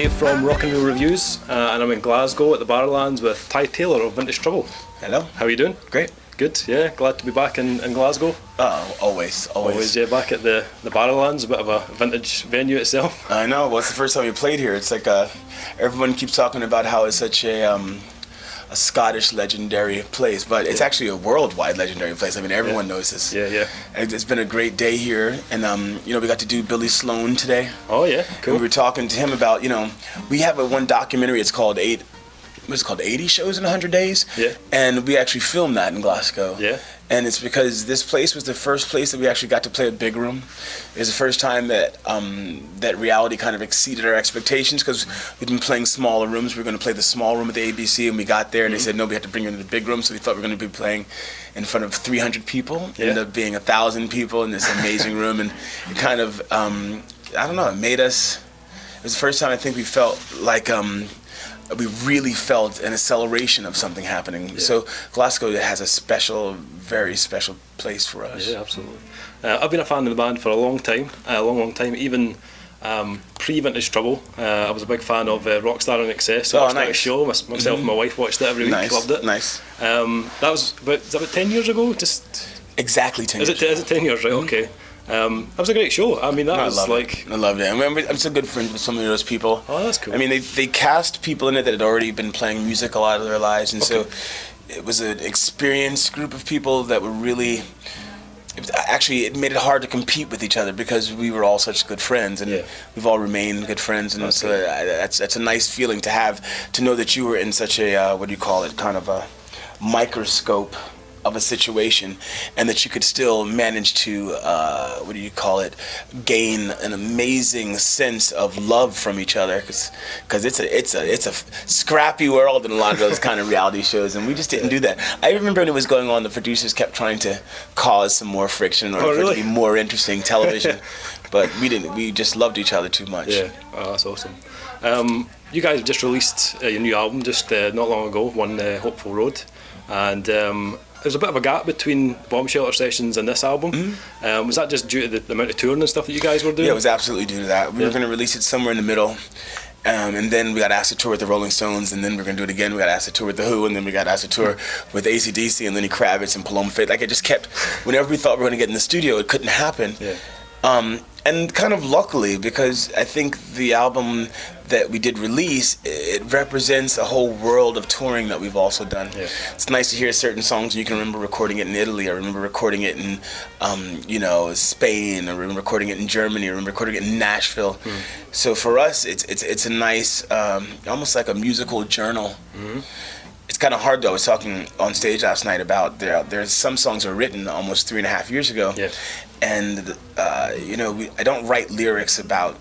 live from Rock and Roll Reviews, and I'm in Glasgow at the Barrowlands with Ty Taylor of Vintage Trouble. Hello. How are you doing? Great. Good, yeah. Glad to be back in Glasgow. Always. Yeah, back at the Barrowlands, a bit of a vintage venue itself. I know. Well, it's the first time we played here. It's like everyone keeps talking about how it's such a Scottish legendary place, but it's actually a worldwide legendary place. I mean, everyone knows this. Yeah. It's been a great day here, and we got to do Billy Sloan today. Oh yeah, cool. And we were talking to him about, we have one documentary. It's called 80 shows in 100 days. Yeah. And we actually filmed that in Glasgow. Yeah. And it's because this place was the first place that we actually got to play a big room. It was the first time that that reality kind of exceeded our expectations, because we'd been playing smaller rooms. We were going to play the small room at the ABC, and we got there and they said, no, we have to bring you into the big room. So we thought we were going to be playing in front of 300 people. It ended up being 1,000 people in this amazing room. And it kind of, it made us, it was the first time I think we felt like, we really felt an acceleration of something happening. Yeah. So Glasgow has a very special place for us. Yeah, absolutely. I've been a fan of the band for a long time, even pre-Vintage Trouble. I was a big fan of Rockstar INXS. So I watched that show. Myself and my wife watched it every week. Loved it. Nice. That was about 10 years ago? Just exactly 10 years. Is it 10 years? Right. Okay. That was a great show. I mean, I loved it. I'm still good friends with so many of those people. Oh, that's cool. I mean, they cast people in it that had already been playing music a lot of their lives, and so it was an experienced group of people that were really. It made it hard to compete with each other because we were all such good friends, and we've all remained good friends, and that's a nice feeling to have, to know that you were in such a kind of a microscope of a situation, and that you could still manage to gain an amazing sense of love from each other, because it's a scrappy world in a lot of those kind of reality shows, and we just didn't do that. I remember when it was going on, the producers kept trying to cause some more friction or for it to be more interesting television, but we didn't. We just loved each other too much. Yeah, that's awesome. You guys just released your new album just not long ago, One Hopeful Road, and there's a bit of a gap between Bomb Shelter sessions and this album. Mm-hmm. Was that just due to the amount of touring and stuff that you guys were doing? Yeah, it was absolutely due to that. We were going to release it somewhere in the middle, and then we got asked to tour with the Rolling Stones, and then we were going to do it again. We got asked to tour with The Who, and then we got asked to tour with AC/DC and Lenny Kravitz and Paloma Faith. Like, it just kept, whenever we thought we were going to get in the studio, it couldn't happen. Yeah. And kind of luckily, because I think the album that we did release, it represents a whole world of touring that we've also done. Yeah. It's nice to hear certain songs, and you can remember recording it in Italy. I remember recording it in, Spain. I remember recording it in Germany. I remember recording it in Nashville. Mm. So for us, it's a nice, almost like a musical journal. Mm-hmm. It's kind of hard though. I was talking on stage last night about there's some songs that were written almost 3.5 years ago. Yeah. And I don't write lyrics about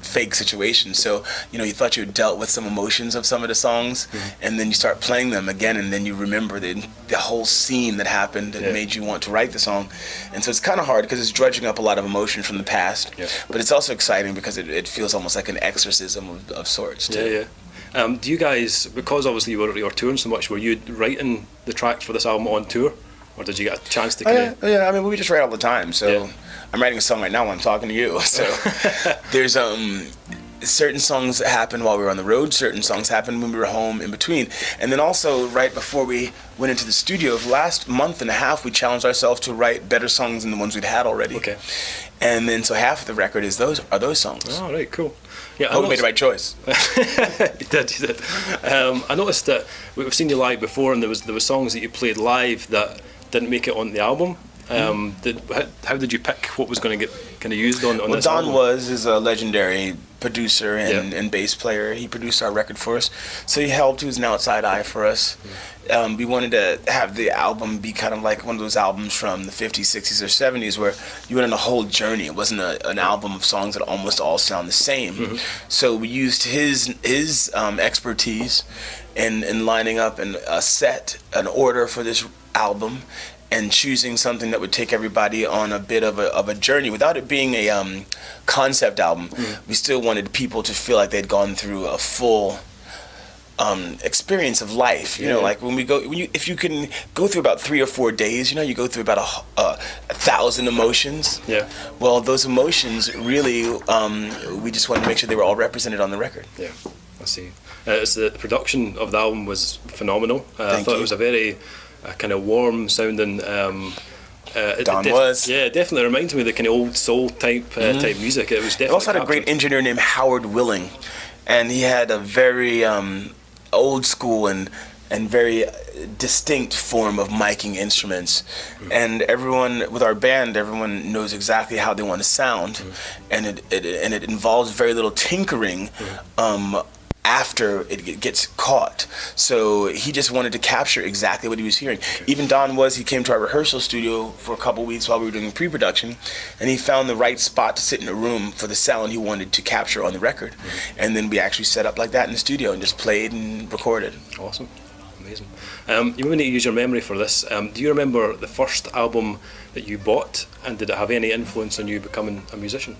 fake situations. So you thought you had dealt with some emotions of some of the songs, and then you start playing them again, and then you remember the whole scene that happened that made you want to write the song. And so it's kind of hard because it's dredging up a lot of emotion from the past. Yeah. But it's also exciting because it feels almost like an exorcism of sorts too. Yeah. Do you guys, because obviously you were touring so much, were you writing the tracks for this album on tour? Or did you get a chance to Yeah, I mean, we just write all the time. So I'm writing a song right now while I'm talking to you. So there's certain songs that happened while we were on the road, certain songs happened when we were home in between. And then also right before we went into the studio, the last month and a half, we challenged ourselves to write better songs than the ones we'd had already. Okay. And then so half of the record are those songs. Oh, right, cool. Yeah, I hope we made the right choice. You did. I noticed that we've seen you live before, and there was songs that you played live that didn't make it on the album. How did you pick what was going to get kind of used on this album? Don is a legendary producer and bass player. He produced our record for us, so he helped. He was an outside eye for us. We wanted to have the album be kind of like one of those albums from the 50s, 60s, or 70s where you went on a whole journey. It wasn't an album of songs that almost all sound the same. Mm-hmm. So we used his expertise in lining up an order for this album, and choosing something that would take everybody on a bit of a journey without it being a concept album. We still wanted people to feel like they'd gone through a full experience of life. You know, like if you can go through about 3 or 4 days, you know, you go through about 1,000 emotions. Yeah. Well, those emotions really, we just wanted to make sure they were all represented on the record. Yeah, I see. The production of the album was phenomenal. I thought it was a very kind of warm sounding. Don Was. Yeah, it definitely reminds me of the kind of old soul type music. It was definitely. We also had a great engineer named Howard Willing, and he had a very old school and very distinct form of miking instruments. And everyone with our band, everyone knows exactly how they want to sound, and it involves very little tinkering. After it gets caught. So he just wanted to capture exactly what he was hearing. Even Don he came to our rehearsal studio for a couple weeks while we were doing pre-production, and he found the right spot to sit in a room for the sound he wanted to capture on the record. And then we actually set up like that in the studio and just played and recorded. Awesome. Amazing. You may need to use your memory for this. Do you remember the first album that you bought, and did it have any influence on you becoming a musician?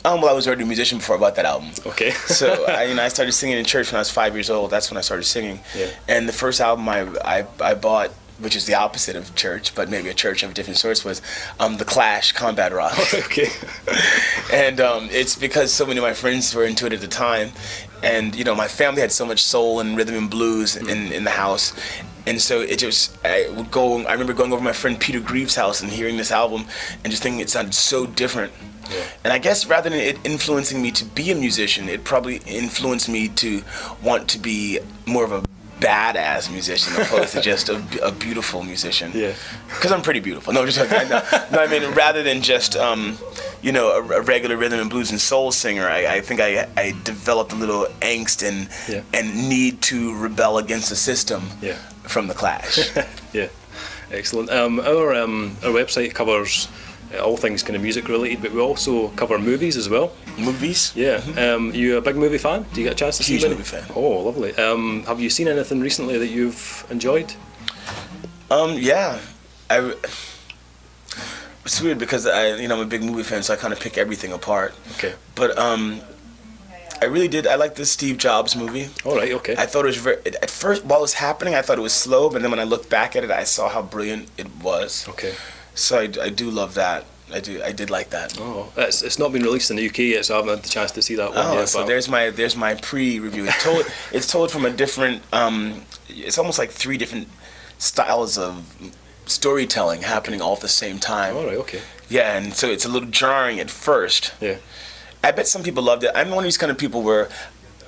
Well, I was already a musician before I bought that album. Okay. So I started singing in church when I was 5 years old. That's when I started singing. Yeah. And the first album I bought, which is the opposite of church, but maybe a church of a different source, was The Clash, Combat Rock. Okay. And it's because so many of my friends were into it at the time, and you know, my family had so much soul and rhythm and blues in the house. And so it just, I remember going over to my friend Peter Greaves' house and hearing this album and just thinking it sounded so different. Yeah. And I guess rather than it influencing me to be a musician, it probably influenced me to want to be more of a badass musician opposed to just a beautiful musician. Yeah. Because I'm pretty beautiful. No, just no, I mean, rather than just you know, a regular rhythm and blues and soul singer, I think I developed a little angst and need to rebel against the system from The Clash. Yeah, excellent. Our website covers all things kind of music related, but we also cover movies as well. Movies? Yeah. You a big movie fan? Do you get a chance to see Huge movie fan. Oh, lovely. Have you seen anything recently that you've enjoyed? Yeah. It's weird because I'm a big movie fan, so I kind of pick everything apart. Okay. But I really did. I liked the Steve Jobs movie. All right. Okay. I thought it was at first, while it was happening, I thought it was slow, but then when I looked back at it, I saw how brilliant it was. Okay. So I do love that. I did like that. Oh, it's not been released in the UK yet, so I haven't had the chance to see that one yet. So there's my pre-review. It's told from a different. It's almost like 3 different styles of storytelling happening all at the same time. All right. Okay. Yeah, and so it's a little jarring at first. Yeah. I bet some people loved it. I'm one of these kind of people where,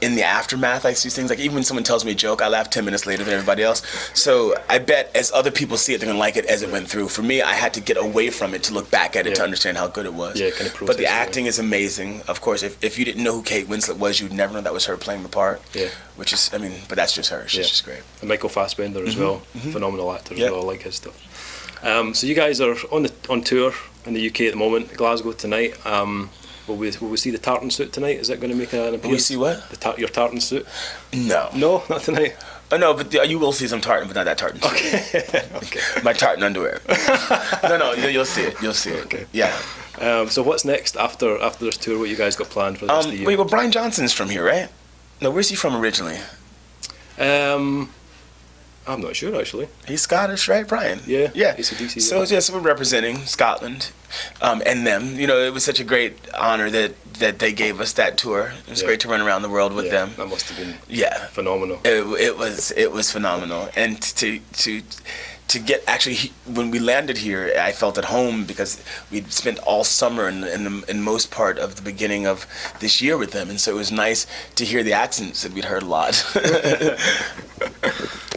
in the aftermath, I see things like even when someone tells me a joke, I laugh 10 minutes later than everybody else. So I bet as other people see it, they're gonna like it as it went through. For me, I had to get away from it to look back at it to understand how good it was. Yeah, kind of process. But the acting is amazing. Of course, if you didn't know who Kate Winslet was, you'd never know that was her playing the part. Yeah. Which is, but that's just her. She's just great. And Michael Fassbender as well, phenomenal actor as well. I like his stuff. So you guys are on tour in the UK at the moment, Glasgow tonight. Will we see the tartan suit tonight? Is that going to make an appearance? Will we see what? Your tartan suit? No. No, not tonight. Oh no, but you will see some tartan, but not that tartan suit. Okay. Okay. My tartan underwear. No, you'll see it. You'll see it. Okay. Yeah. So what's next after this tour? What you guys got planned for the rest of the year? Wait, well, Brian Johnson's from here, right? No, where's he from originally? I'm not sure actually. He's Scottish, right, Brian? Yeah. Yeah. He's a DC. So we're representing Scotland, and them. You know, it was such a great honor that they gave us that tour. It was great to run around the world with them. That must have been phenomenal. It was phenomenal, and to get actually when we landed here, I felt at home because we'd spent all summer in most part of the beginning of this year with them, and so it was nice to hear the accents that we'd heard a lot.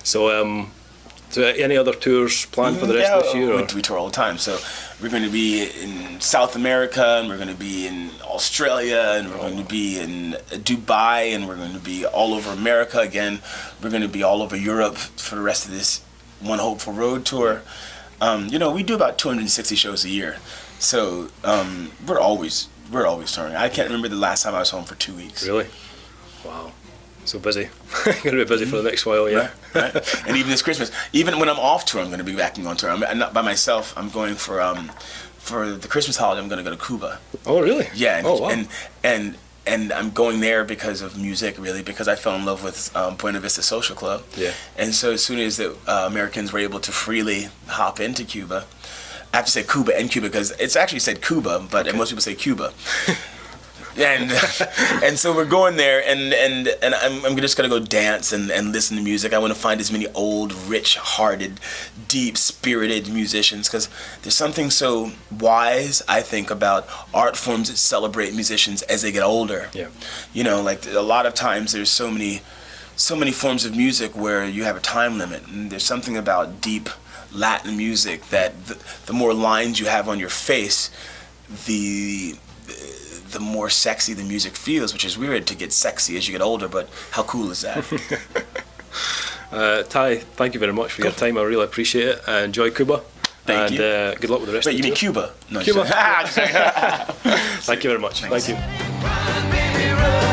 So any other tours planned for the rest of this year? We tour all the time. So we're going to be in South America, and we're going to be in Australia, and we're going to be in Dubai, and we're going to be all over America again. We're going to be all over Europe for the rest of this One Hopeful Road tour. We do about 260 shows a year. So we're always touring. I can't remember the last time I was home for 2 weeks. Really? Wow. So busy. Going to be busy for the next while, yeah. Right. And even this Christmas, even when I'm off tour, I'm going to be back on tour. I'm not by myself. I'm going for the Christmas holiday. I'm going to go to Cuba. Oh, really? Yeah. And, wow. and I'm going there because of music, really, because I fell in love with Buena Vista Social Club. Yeah. And so as soon as the Americans were able to freely hop into Cuba, I have to say Cuba and Cuba because it's actually said Cuba, but most people say Cuba. And so we're going there, and I'm just gonna go dance and listen to music. I want to find as many old, rich-hearted, deep-spirited musicians, because there's something so wise, I think, about art forms that celebrate musicians as they get older. Yeah. You know, like a lot of times there's so many forms of music where you have a time limit, and there's something about deep Latin music that the more lines you have on your face, the more sexy the music feels, which is weird to get sexy as you get older, but how cool is that? Ty, thank you very much for your time. I really appreciate it. Enjoy Cuba. Thank you. And good luck with the rest Wait, of the you mean tour. Cuba? No, Cuba. just- Thank you very much. Thanks. Thank you. Run, baby, run.